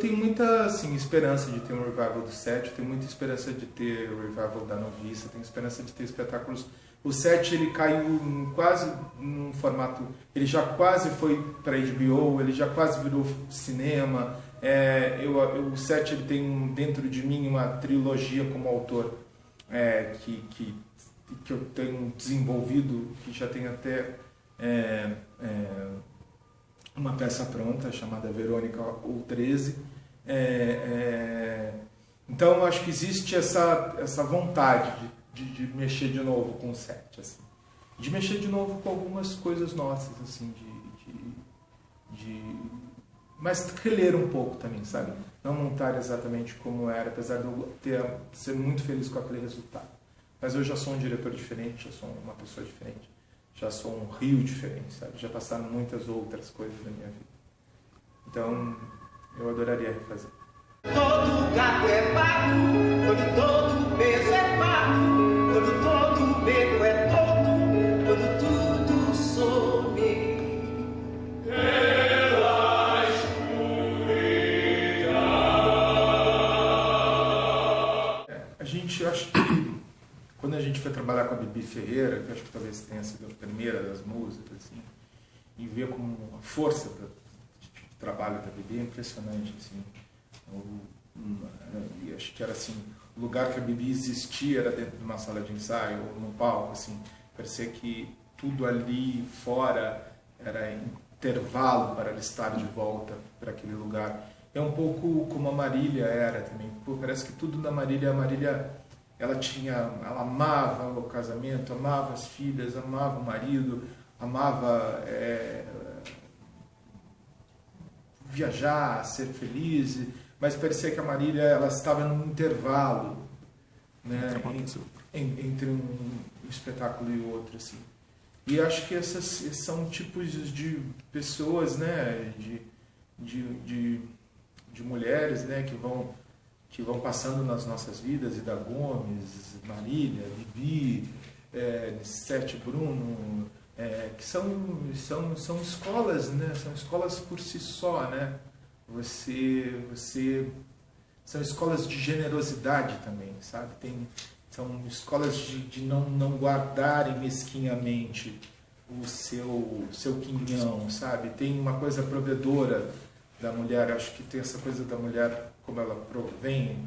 tenho muita assim, esperança de ter um revival do 7, eu tenho muita esperança de ter o revival da Noviça, tenho esperança de ter espetáculos. O 7 ele caiu quase num formato, ele já quase foi para HBO, ele já quase virou cinema. O 7 ele tem dentro de mim uma trilogia como autor que eu tenho desenvolvido, que já tem até uma peça pronta chamada Verônica ou 13. Então eu acho que existe essa vontade de mexer de novo com o 7, assim. De mexer de novo com algumas coisas nossas, assim, mas reler um pouco também, sabe? Não montar exatamente como era, apesar de eu ser muito feliz com aquele resultado. Mas eu já sou um diretor diferente, já sou uma pessoa diferente, já sou um rio diferente, sabe? Já passaram muitas outras coisas na minha vida. Então, eu adoraria refazer. Todo gato é pago, quando todo peso é pago, quando todo medo é todo, quando tudo some. Pela escuridão. A gente, eu acho que quando a gente foi trabalhar com a Bibi Ferreira, que acho que talvez tenha sido a primeira das músicas, assim, e ver como a força do trabalho da Bibi é impressionante, assim. E acho que era assim, o lugar que a Bibi existia era dentro de uma sala de ensaio ou no palco, assim, parecia que tudo ali fora era intervalo para ela estar de volta para aquele lugar. É um pouco como a Marília era também. Pô, parece que tudo da Marília, ela amava o casamento, amava as filhas, amava o marido, amava viajar, ser feliz, mas parecia que a Marília ela estava num intervalo, né, entre um espetáculo e outro, assim. E acho que essas são tipos de pessoas, né, de mulheres, né, que vão passando nas nossas vidas, Ida Gomes, Marília, Bibi, Sete Bruno, que são escolas, né, são escolas por si só, né. São escolas de generosidade também, sabe? São escolas de não guardarem mesquinhamente o seu quinhão, sabe? Tem uma coisa provedora da mulher, acho que tem essa coisa da mulher, como ela provém,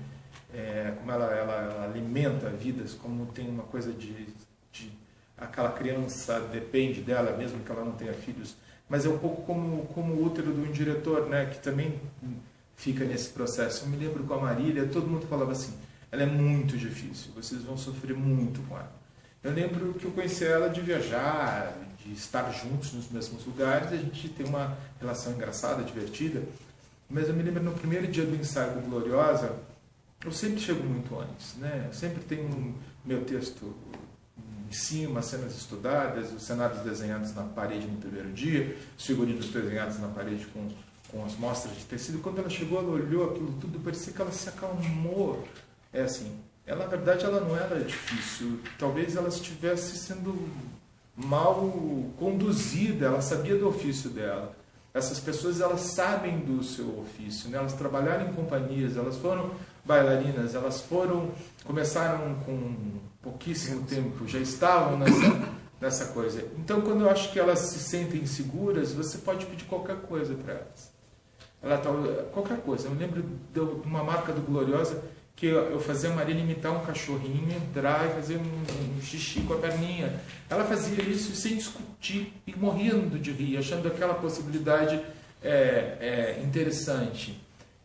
como ela alimenta vidas, como tem uma coisa de aquela criança depende dela, mesmo que ela não tenha filhos. Mas é um pouco como o útero de um diretor, né, que também fica nesse processo. Eu me lembro com a Marília, todo mundo falava assim, ela é muito difícil, vocês vão sofrer muito com ela. Eu lembro que eu conheci ela de viajar, de estar juntos nos mesmos lugares, a gente tem uma relação engraçada, divertida, mas eu me lembro no primeiro dia do ensaio do Gloriosa, eu sempre chego muito antes, né? Eu sempre tenho meu texto em cima, cenas estudadas, os cenários desenhados na parede no primeiro dia, os figurinos desenhados na parede com as mostras de tecido. Quando ela chegou, ela olhou aquilo tudo, parecia que ela se acalmou. Assim, ela, na verdade, ela não era difícil. Talvez ela estivesse sendo mal conduzida, ela sabia do ofício dela. Essas pessoas, elas sabem do seu ofício, né? Elas trabalharam em companhias, elas foram bailarinas, começaram com pouquíssimo tempo, já estavam nessa coisa. Então, quando eu acho que elas se sentem seguras, você pode pedir qualquer coisa para elas. Qualquer coisa. Eu lembro de uma marca do Gloriosa que eu fazia a Marília imitar um cachorrinho, entrar e fazer um xixi com a perninha. Ela fazia isso sem discutir e morrendo de rir, achando aquela possibilidade interessante.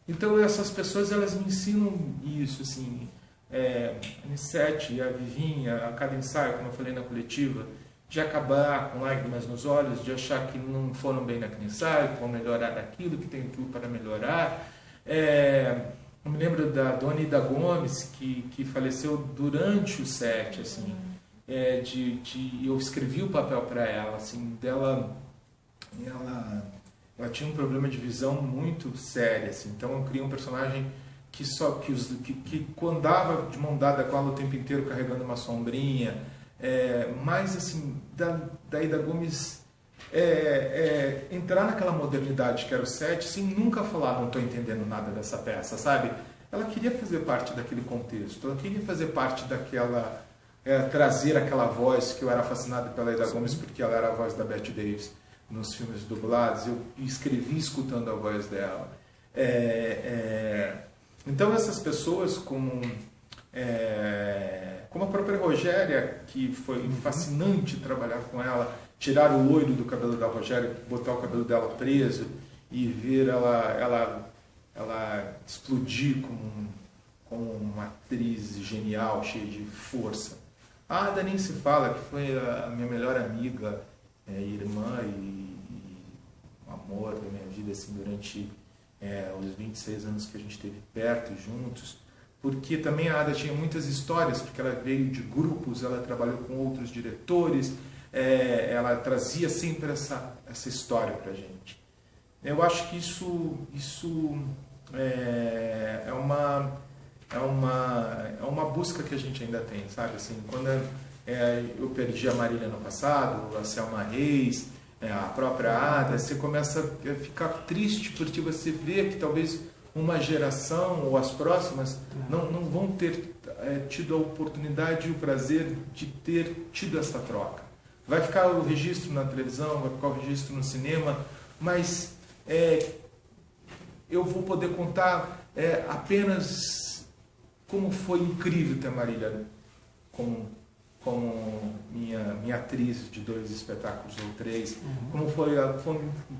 Então, essas pessoas, elas me ensinam isso, assim, a Anissete e a Vivinha, a cada ensaio, como eu falei na coletiva, de acabar com lágrimas nos olhos, de achar que não foram bem naquele ensaio, que vão melhorar daquilo, que tem tudo para melhorar. Eu me lembro da Dona Ida Gomes, que faleceu durante o set, assim, eu escrevi o papel para ela, assim, ela tinha um problema de visão muito sério, assim, então eu criei um personagem que andava de mão dada com ela o tempo inteiro carregando uma sombrinha, mas assim, da Ida Gomes entrar naquela modernidade que era o set, sem nunca falar, não estou entendendo nada dessa peça, sabe? Ela queria fazer parte daquele contexto, ela queria fazer parte daquela... trazer aquela voz, que eu era fascinado pela Aida Gomes, porque ela era a voz da Bette Davis nos filmes dublados, eu escrevi escutando a voz dela. Então essas pessoas como a própria Rogéria, que foi fascinante trabalhar com ela, tirar o loiro do cabelo da Rogéria, botar o cabelo dela preso e ver ela explodir como uma atriz genial, cheia de força. A Ada nem se fala, que foi a minha melhor amiga, irmã e o amor da minha vida assim, durante os 26 anos que a gente esteve perto e juntos. Porque também a Ada tinha muitas histórias, porque ela veio de grupos, ela trabalhou com outros diretores, ela trazia sempre essa história para a gente. Eu acho que isso é uma busca que a gente ainda tem, sabe? Assim, quando eu perdi a Marília no passado, a Selma Reis, a própria Ada, você começa a ficar triste porque você vê que talvez uma geração ou as próximas não vão ter tido a oportunidade e o prazer de ter tido essa troca. Vai ficar o registro na televisão, vai ficar o registro no cinema, mas eu vou poder contar apenas como foi incrível ter a Marília como minha atriz de 2 espetáculos ou 3, como foi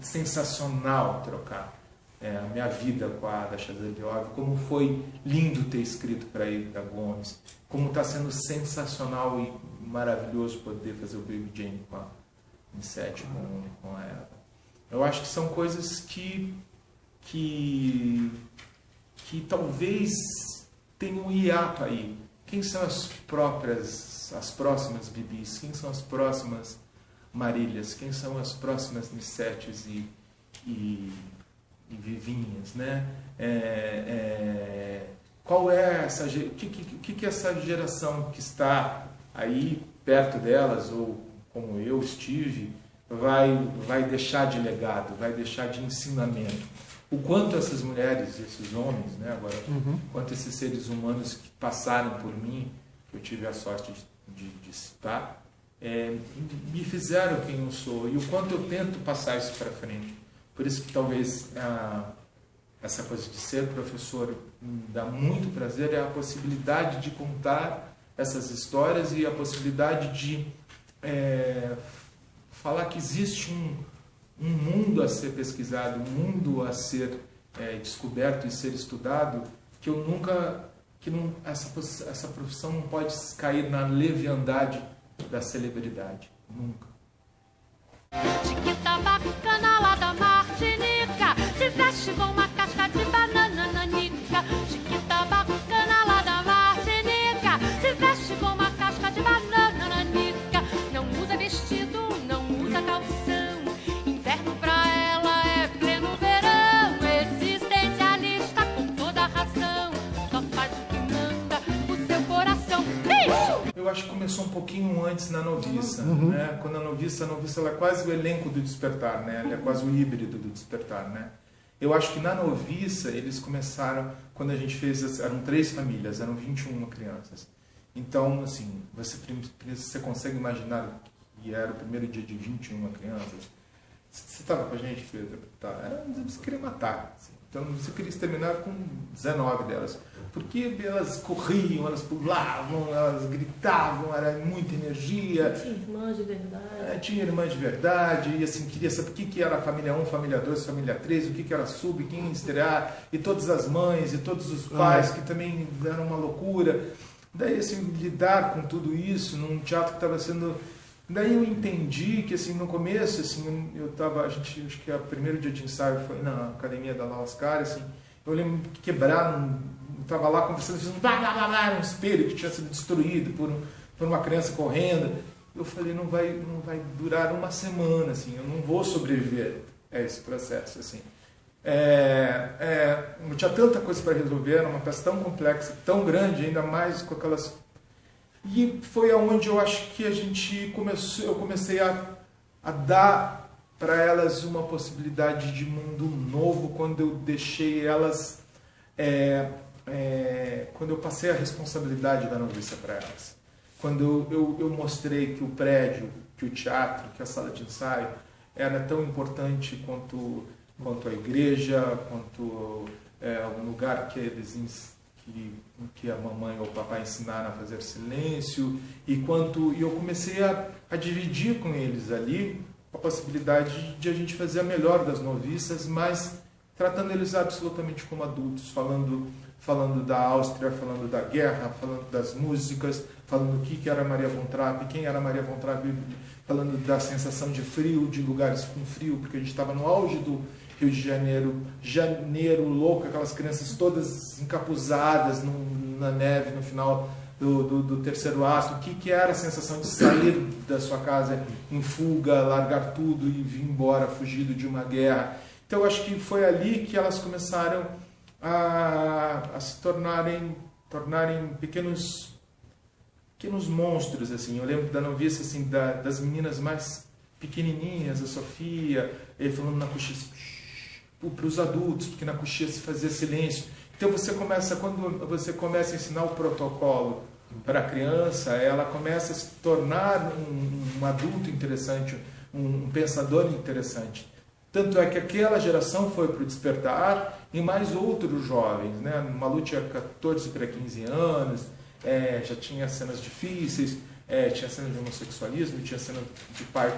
sensacional trocar a minha vida com a Ada Chazeliov, como foi lindo ter escrito para a Aida Gomes, como está sendo sensacional e maravilhoso poder fazer o Baby Jane em set com ela. Eu acho que são coisas que talvez tenham um hiato aí. Quem são as próximas Bibis? Quem são as próximas Marílias? Quem são as próximas Nissetes e Vivinhas, né? Qual é essa... O que essa geração que está aí perto delas, ou como eu estive, vai deixar de legado, vai deixar de ensinamento? O quanto essas mulheres, esses homens, né, agora, quanto esses seres humanos que passaram por mim, que eu tive a sorte de citar, me fizeram quem eu sou, e o quanto eu tento passar isso para frente. Por isso que talvez essa coisa de ser professor me dá muito prazer, é a possibilidade de contar essas histórias e a possibilidade de falar que existe um mundo a ser pesquisado, um mundo a ser descoberto e ser estudado, que essa profissão não pode cair na leviandade da celebridade, nunca. Chiquita bacana lá da Martinica, se veste com uma casca de banana nanica. Chiquita bacana lá da Martinica, se veste com uma casca de banana nanica. Não usa vestido, não usa calção, inverno pra ela é pleno verão. Existencialista com toda a razão, só faz o que manda o seu coração. Eu acho que começou um pouquinho antes na Noviça, né? Quando a Noviça ela é quase o elenco do Despertar, né? Ela é quase o híbrido do Despertar, né? Eu acho que na Noviça eles começaram, quando a gente fez, eram 3 famílias, eram 21 crianças. Então, assim, você consegue imaginar que era o primeiro dia de 21 crianças? Você estava com a gente, Pedro? Tá. Você queria matar, assim. Então você queria exterminar com 19 delas. Porque elas corriam, elas pulavam, elas gritavam, era muita energia. Tinha irmãs de verdade. Tinha irmãs de verdade, e assim, queria saber o que era família 1, família 2, família 3, o que era sub, quem ia estrear, e todas as mães, e todos os pais, que também eram uma loucura. Daí, assim, lidar com tudo isso num teatro que estava sendo... Daí eu entendi que, assim, no começo, assim, acho que o primeiro dia de ensaio foi na academia da La Oscar, assim, eu lembro que quebraram, estava lá conversando, fiz um espelho que tinha sido destruído por uma criança correndo. Eu falei, não vai durar uma semana, assim, eu não vou sobreviver a esse processo, assim. Não tinha tanta coisa para resolver, era uma peça tão complexa, tão grande, ainda mais com aquelas... E foi aonde eu acho que eu comecei a dar para elas uma possibilidade de mundo novo quando eu deixei elas, quando eu passei a responsabilidade da noviça para elas. Quando eu mostrei que o prédio, que o teatro, que a sala de ensaio era tão importante quanto a igreja, quanto um lugar que que a mamãe ou o papai ensinaram a fazer silêncio, e eu comecei a dividir com eles ali a possibilidade de a gente fazer a melhor das noviças, mas tratando eles absolutamente como adultos, falando da Áustria, falando da guerra, falando das músicas, falando o que era Maria von Trapp, quem era Maria von Trapp, falando da sensação de frio, de lugares com frio, porque a gente estava no auge do Rio de Janeiro louco, aquelas crianças todas encapuzadas na neve no final do terceiro ato, o que era a sensação de sair da sua casa em fuga, largar tudo e vir embora, fugido de uma guerra. Então eu acho que foi ali que elas começaram a se tornarem pequenos monstros, assim. Eu lembro da noviça, assim, das meninas mais pequenininhas, a Sofia, ele falando na coxia para os adultos, porque na coxia se fazia silêncio. Então quando você começa a ensinar o protocolo para a criança, ela começa a se tornar um adulto interessante, um pensador interessante. Tanto é que aquela geração foi para o despertar e mais outros jovens, né? Malu tinha 14 para 15 anos, já tinha cenas difíceis, tinha cena de homossexualismo, tinha cena de pai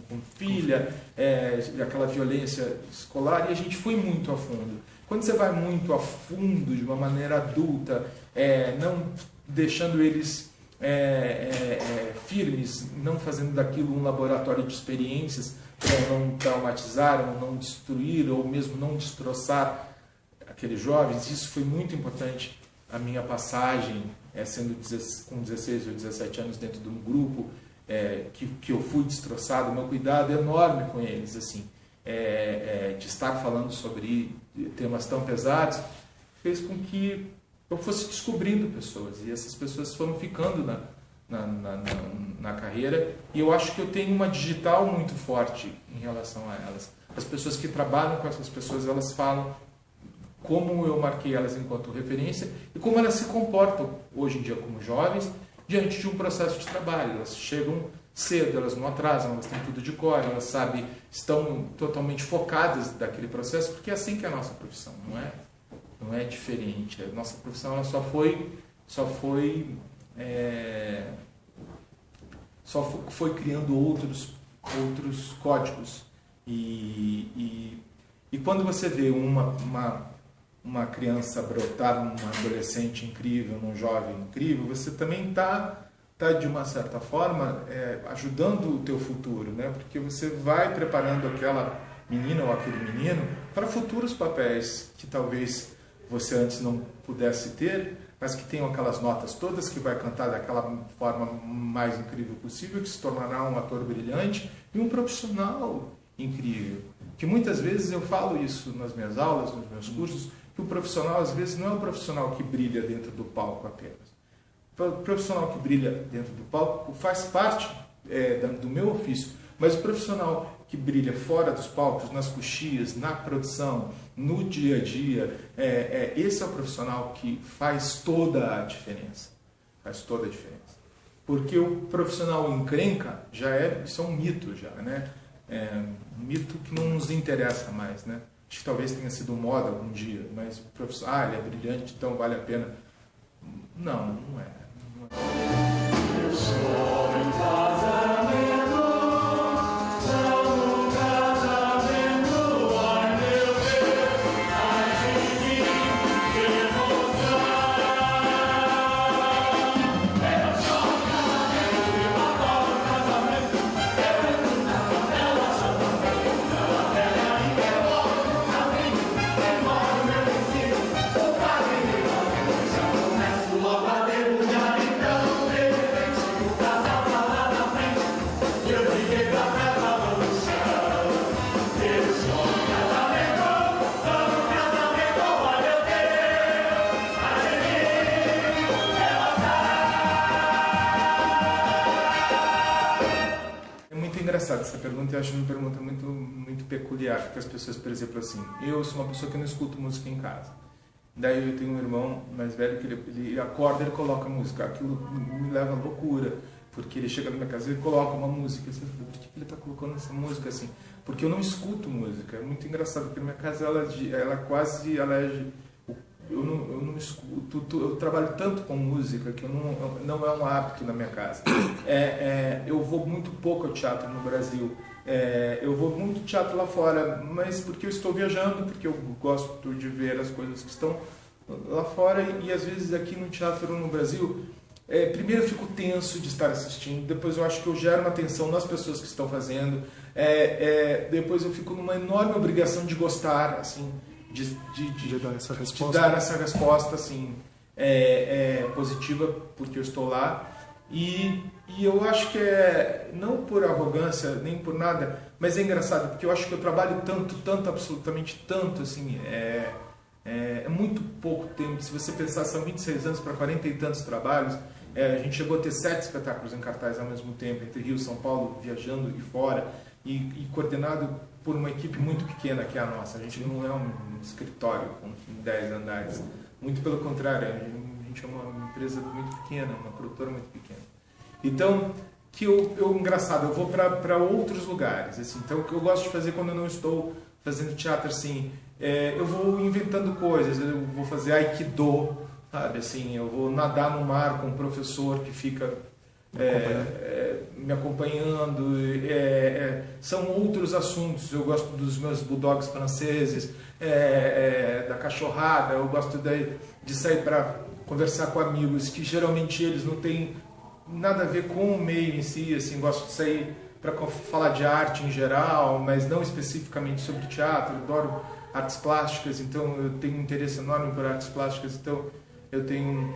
com filha, aquela violência escolar, e a gente foi muito a fundo. Quando você vai muito a fundo, de uma maneira adulta, não deixando eles firmes, não fazendo daquilo um laboratório de experiências para não traumatizar, ou não destruir, ou mesmo não destroçar aqueles jovens, isso foi muito importante. A minha passagem, sendo com 16 ou 17 anos dentro de um grupo, que eu fui destroçado, o meu cuidado é enorme com eles, assim, de estar falando sobre temas tão pesados, fez com que eu fosse descobrindo pessoas, e essas pessoas foram ficando na carreira, e eu acho que eu tenho uma digital muito forte em relação a elas. As pessoas que trabalham com essas pessoas, elas falam como eu marquei elas enquanto referência e como elas se comportam hoje em dia como jovens diante de um processo de trabalho. Elas chegam cedo, elas não atrasam, elas têm tudo de cor, elas sabem, estão totalmente focadas daquele processo, porque é assim que é a nossa profissão, não é diferente. A nossa profissão ela só foi criando outros códigos, e quando você vê uma criança brotar num adolescente incrível, num jovem incrível, você também está de uma certa forma ajudando o teu futuro, né? Porque você vai preparando aquela menina ou aquele menino para futuros papéis que talvez você antes não pudesse ter, mas que tenham aquelas notas todas, que vai cantar daquela forma mais incrível possível, que se tornará um ator brilhante e um profissional incrível. Que muitas vezes eu falo isso nas minhas aulas, nos meus cursos, que o profissional às vezes não é o profissional que brilha dentro do palco apenas. O profissional que brilha dentro do palco faz parte do meu ofício, mas o profissional que brilha fora dos palcos, nas coxias, na produção, no dia a dia, esse é o profissional que faz toda a diferença. Faz toda a diferença. Porque o profissional encrenca isso é um mito já, né? Um mito que não nos interessa mais, né? Acho que talvez tenha sido moda algum dia, mas o profissional, ele é brilhante, então vale a pena. Não é. Logo a debulhar, então, de repente, o casal. pergunta, eu acho uma pergunta muito peculiar, porque as pessoas, por exemplo, assim, eu sou uma pessoa que não escuto música em casa. Daí eu tenho um irmão mais velho que ele acorda e ele coloca música. Aquilo me leva à loucura, porque ele chega na minha casa e coloca uma música. Assim, por que ele está colocando essa música assim? Porque eu não escuto música. É muito engraçado, porque na minha casa ela quase elege. Eu não escuto, eu trabalho tanto com música que não é um hábito na minha casa. Eu vou muito pouco ao teatro no Brasil. Eu vou muito teatro lá fora, mas porque eu estou viajando, porque eu gosto de ver as coisas que estão lá fora e às vezes aqui no teatro no Brasil, primeiro eu fico tenso de estar assistindo, depois eu acho que eu gero uma tensão nas pessoas que estão fazendo, depois eu fico numa enorme obrigação de gostar, assim, de dar essa resposta assim, positiva, porque eu estou lá. E eu acho que não por arrogância, nem por nada, mas é engraçado, porque eu acho que eu trabalho tanto, absolutamente tanto, assim, é muito pouco tempo. Se você pensar, são 26 anos para 40 e tantos trabalhos, a gente chegou a ter 7 espetáculos em cartaz ao mesmo tempo, entre Rio e São Paulo, viajando e fora, e coordenado por uma equipe muito pequena que é a nossa. A gente não é um escritório com 10 andares, muito pelo contrário, a gente é uma empresa muito pequena, uma produtora muito pequena. Então, engraçado, eu vou para outros lugares, assim. Então, o que eu gosto de fazer quando eu não estou fazendo teatro, assim, eu vou inventando coisas, eu vou fazer aikido, sabe, assim, eu vou nadar no mar com um professor que fica me acompanhando, são outros assuntos. Eu gosto dos meus bulldogs franceses, da cachorrada, eu gosto de sair para conversar com amigos que geralmente eles não têm nada a ver com o meio em si, assim, gosto de sair para falar de arte em geral, mas não especificamente sobre teatro. Eu adoro artes plásticas, então eu tenho um interesse enorme por artes plásticas, então eu tenho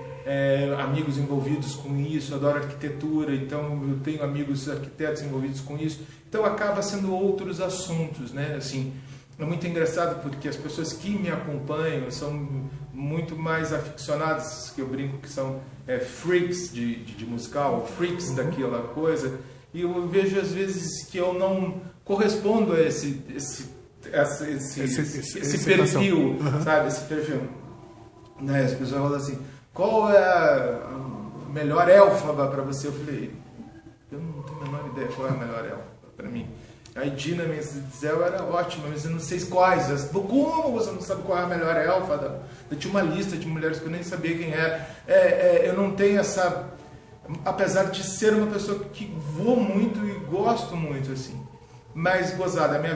amigos envolvidos com isso, adoro arquitetura, então eu tenho amigos arquitetos envolvidos com isso, então acaba sendo outros assuntos, né, assim. É muito engraçado porque as pessoas que me acompanham são muito mais aficionadas, que eu brinco que são freaks de musical, freaks daquela coisa, e eu vejo às vezes que eu não correspondo a esse perfil, sabe, esse perfil. Né? As pessoas falam assim, qual é a melhor élfaba para você? Eu falei, eu não tenho a menor ideia qual é a melhor élfaba para mim. A Idina Menzel era ótima, mas eu não sei quais. Como você não sabe qual é a melhor élfaba? Eu tinha uma lista de mulheres que eu nem sabia quem era. Eu não tenho essa... Apesar de ser uma pessoa que vou muito e gosto muito, assim. Mas, gozada, a minha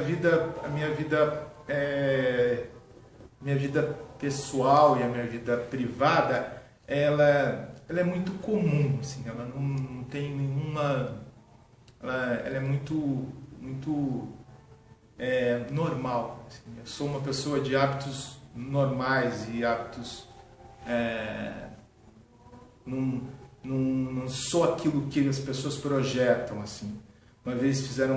vida pessoal e a minha vida privada, ela é muito comum, assim. Ela não tem nenhuma... Ela é muito normal, assim. Eu sou uma pessoa de hábitos normais e hábitos não sou aquilo que as pessoas projetam, assim. Uma vez fizeram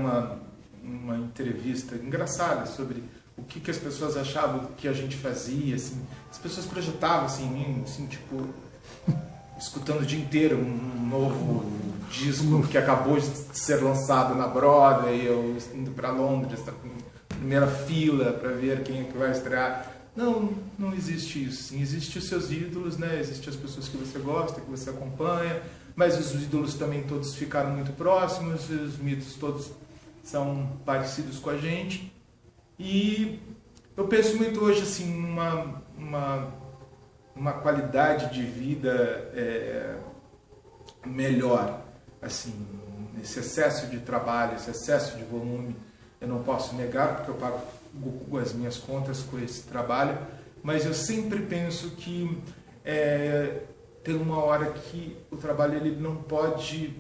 uma entrevista engraçada sobre o que as pessoas achavam que a gente fazia, assim. As pessoas projetavam assim, em mim, assim, tipo, escutando o dia inteiro um novo disco que acabou de ser lançado na Broadway, eu indo para Londres, na primeira fila para ver quem é que vai estrear. Não existe isso. Sim, existem os seus ídolos, né? Existem as pessoas que você gosta, que você acompanha, mas os ídolos também todos ficaram muito próximos, os mitos todos são parecidos com a gente. E eu penso muito hoje assim uma qualidade de vida melhor, assim, esse excesso de trabalho, esse excesso de volume, eu não posso negar, porque eu pago as minhas contas com esse trabalho, mas eu sempre penso que tem uma hora que o trabalho ele não pode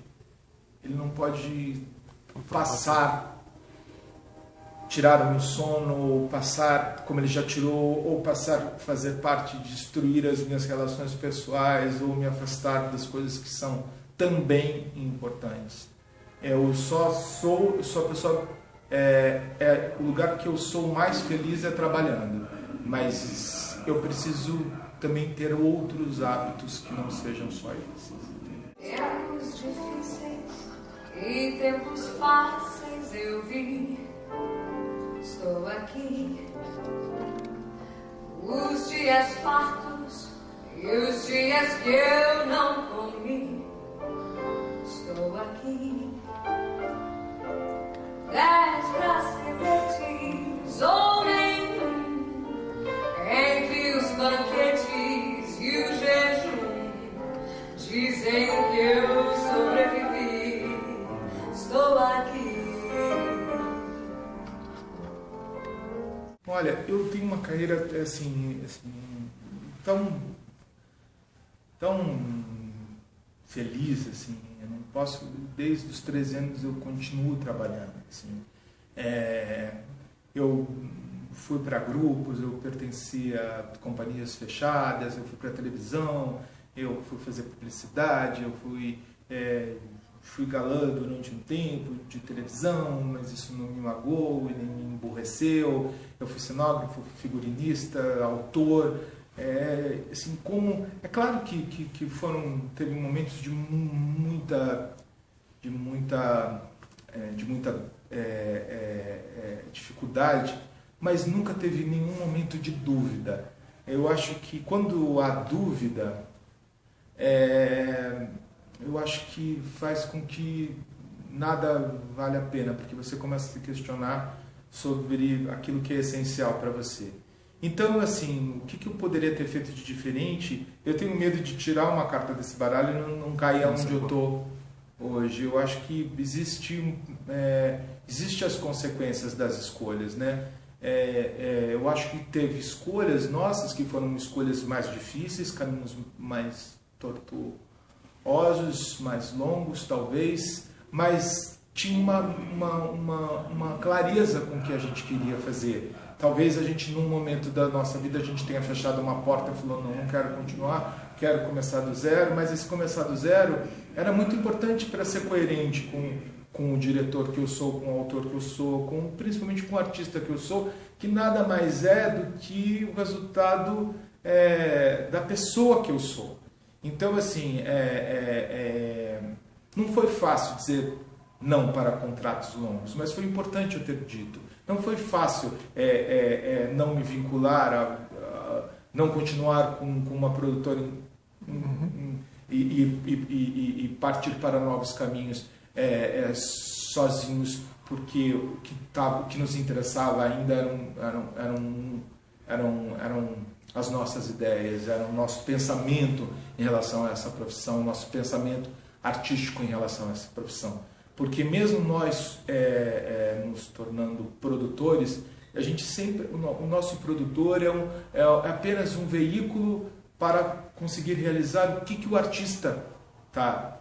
tirar o meu sono, ou passar, como ele já tirou, ou fazer parte de destruir as minhas relações pessoais, ou me afastar das coisas que são também importantes. Eu só a pessoa, o lugar que eu sou mais feliz é trabalhando, mas eu preciso também ter outros hábitos que não sejam só esses. Tempos difíceis e tempos fáceis eu vi, estou aqui. Os dias fartos e os dias que eu não comi, estou aqui. 10 braceletes ou nenhum, entre os banquetes e o jejum, dizem que eu sobrevivi, estou aqui. Olha, eu tenho uma carreira assim tão feliz, assim, eu não posso, desde os 13 anos eu continuo trabalhando, assim. Eu fui para grupos, eu pertencia a companhias fechadas, eu fui para televisão, eu fui fazer publicidade, eu fui galã durante um tempo de televisão, mas isso não me magoou e nem me emburreceu. Eu fui cenógrafo, figurinista, autor. Assim, como é claro que teve momentos de muita dificuldade, mas nunca teve nenhum momento de dúvida. Eu acho que quando há dúvida, eu acho que faz com que nada vale a pena, porque você começa a se questionar sobre aquilo que é essencial para você. Então, assim, o que eu poderia ter feito de diferente? Eu tenho medo de tirar uma carta desse baralho e não cair onde eu estou hoje. Eu acho que existe as consequências das escolhas, né? Eu acho que teve escolhas nossas que foram escolhas mais difíceis, caminhos mais tortuosos, mais longos, talvez, mas tinha uma clareza com o que a gente queria fazer. Talvez a gente, num momento da nossa vida, a gente tenha fechado uma porta e falou, não quero continuar, quero começar do zero, mas esse começar do zero era muito importante para ser coerente com o diretor que eu sou, com o autor que eu sou, principalmente com o artista que eu sou, que nada mais é do que o resultado da pessoa que eu sou. Então, assim, não foi fácil dizer não para contratos longos, mas foi importante eu ter dito. Não foi fácil não me vincular, não continuar com uma produtora e partir para novos caminhos sozinhos, porque o que nos interessava ainda eram as nossas ideias, era o nosso pensamento em relação a essa profissão, o nosso pensamento artístico em relação a essa profissão. Porque mesmo nós nos tornando produtores, a gente sempre, o nosso produtor é apenas um veículo para conseguir realizar o que o artista tá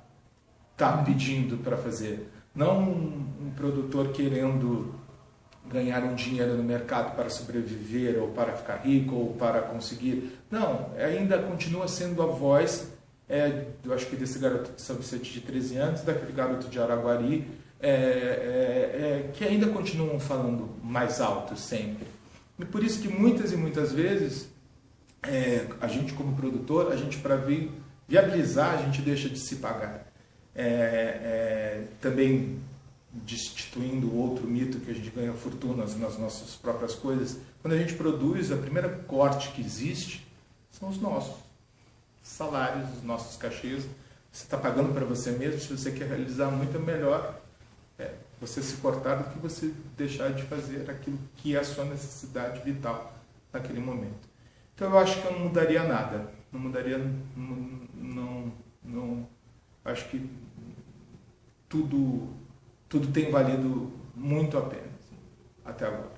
pedindo para fazer. Não um produtor querendo ganhar um dinheiro no mercado para sobreviver, ou para ficar rico, ou para conseguir... Não, ainda continua sendo a voz, eu acho que desse garoto de São Vicente de 13 anos, daquele garoto de Araguari, que ainda continuam falando mais alto sempre. E por isso que muitas e muitas vezes, a gente como produtor, a gente para viabilizar, a gente deixa de se pagar. Também destituindo outro mito que a gente ganha fortunas nas nossas próprias coisas, quando a gente produz, a primeira corte que existe são os nossos salários, os nossos cachês. Você está pagando para você mesmo. Se você quer realizar muito, melhor você se cortar do que você deixar de fazer aquilo que é a sua necessidade vital naquele momento. Então eu acho que eu não mudaria nada, não mudaria, não acho que tudo tem valido muito a pena, assim, até agora.